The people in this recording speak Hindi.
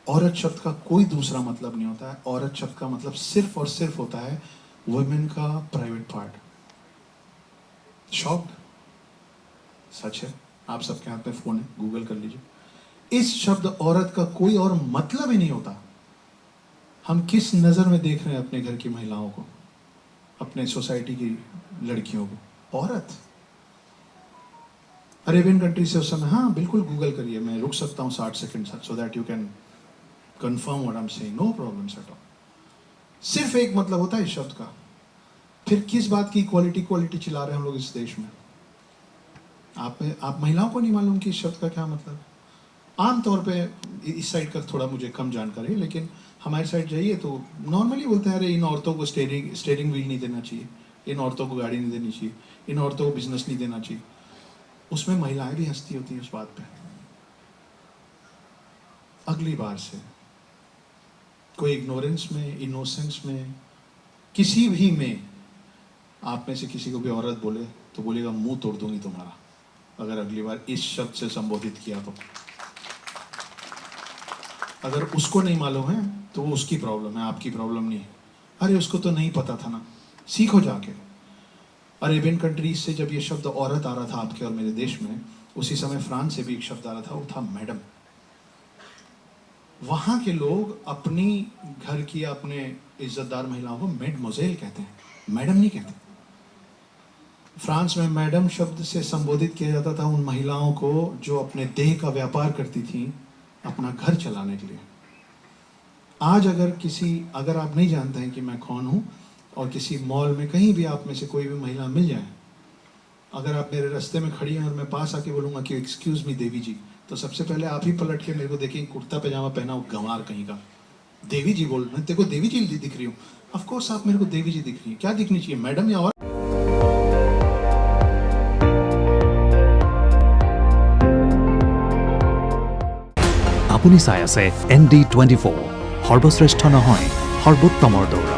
औरत शब्द का कोई दूसरा मतलब नहीं होता है। औरत शब्द का मतलब सिर्फ और सिर्फ होता है वुमेन का प्राइवेट पार्ट। शॉक्ड? सच है। आप सबके हाथ में फोन है, गूगल कर लीजिए। इस शब्द औरत का कोई और मतलब ही नहीं होता। हम किस नजर में देख रहे हैं अपने घर की महिलाओं को, अपने सोसाइटी की लड़कियों को? औरत। अरेबियन कंट्री से उस समय, हाँ बिल्कुल गूगल करिए, मैं रुक सकता हूँ 60 second so that you can confirm what I am saying, no problems at all. सिर्फ एक मतलब होता है इस शब्द का। फिर किस बात की इक्वालिटी क्वालिटी चिल्ला रहे हैं हम लोग इस देश में? आप महिलाओं को नहीं मालूम कि इस शब्द का क्या मतलब है? आमतौर पे इस साइड का थोड़ा मुझे कम जानकारी है, लेकिन हमारी साइड जाइए तो नॉर्मली बोलते हैं, अरे इन औरतों को स्टेयरिंग व्हील नहीं देना चाहिए, इन औरतों को गाड़ी नहीं देनी चाहिए, इन औरतों को बिजनेस नहीं देना चाहिए। उसमें महिलाएं भी हंसती होती हैं उस बात पे। अगली बार से कोई इग्नोरेंस में, इनोसेंस में, किसी भी में आप में से किसी को भी औरत बोले तो बोलेगा मुंह तोड़ दूंगी तुम्हारा, अगर अगली बार इस शब्द से संबोधित किया तो। अगर उसको नहीं मालूम है तो वो उसकी प्रॉब्लम है, आपकी प्रॉब्लम नहीं है। अरे उसको तो नहीं पता था ना, सीखो जाके। अरेबियन कंट्रीज से जब ये शब्द औरत आ रहा था आपके और मेरे देश में, उसी समय फ्रांस से भी एक शब्द आ रहा था, वो था मैडम। वहां के लोग अपनी घर की, अपने इज्जतदार महिलाओं को मेडमोजेल कहते हैं, मैडम नहीं कहते। फ्रांस में मैडम शब्द से संबोधित किया जाता था उन महिलाओं को जो अपने देह का व्यापार करती थी अपना घर चलाने के लिए। आज अगर आप नहीं जानते हैं कि मैं कौन हूं, और किसी मॉल में कहीं भी आप में से कोई भी महिला मिल जाए, अगर आप मेरे रास्ते में खड़ी हैं और मैं पास आके बोलूंगा कि एक्सक्यूज मी देवी जी, तो सबसे पहले आप ही पलट के मेरे को देखें, कुर्ता पैजामा पहना हो गंवार कहीं का, देवी जी बोल रहे हैं, देखो देवी जी दिख रही हूँ। ऑफकोर्स आप मेरे को देवी जी दिख रही है, क्या दिखनी चाहिए, मैडम या और? আপুনি চাই আছে ND24, সৰ্বশ্ৰেষ্ঠ নহয় সৰ্বোত্তমৰ দৌৰ।